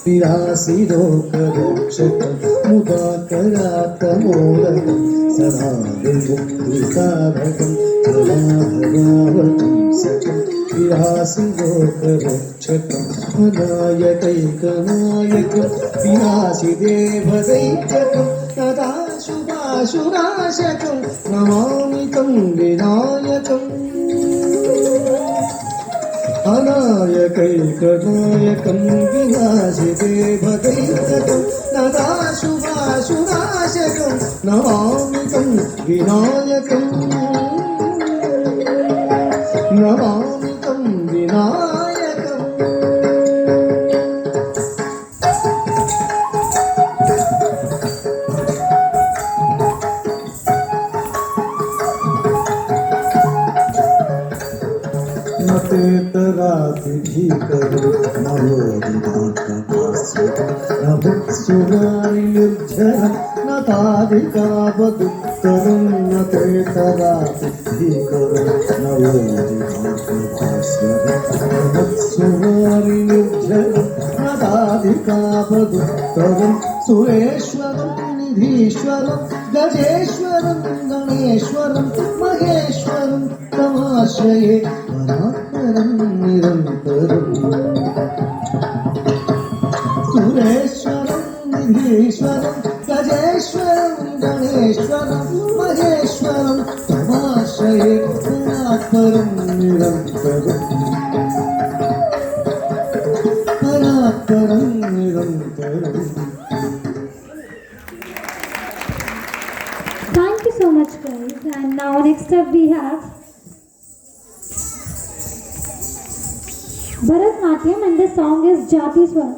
विलासिलोकरक्षकं मुदाकरात्तमोदकं सदा विमुक्तिसाधकं कलाभवावकं विलासिलोकरक्षकं अनायकैकनायकं विलासिदेवदैत्यकं तदा शुभाशुनाशकं नमामि तं विनायकम् अनायकैकनायकं विनाशिदेवदैत्यकं तदा शुभाशुनाशकं नमामि तं विनायकम् नमामि तं विनायकम् न तेतरातिभीकरो नवोदितात्मभास्वरं न भुत्सुनारिनिर्झरं न तादिकावदुत्तरं न तेतरातिभीकरो नवोदितात्मभास्वरं न भुत्सुनारिनिर्झरं न तादिकावदुत्तरं सुरेश्वरं निधीश्वरं गजेश्वरं गणेश्वरं महेश्वरं तमाश्रये परात्परं निरन्तरं सुरेश्वरं निधीश्वरं गजेश्वरं गणेश्वरं महेश्वरं तमाश्रये परात्परं निरन्तरं परात्परं निरन्तरम्. Thank you so much, guys. And now next up we have Bharatnatyam, and the song is Jati Swar.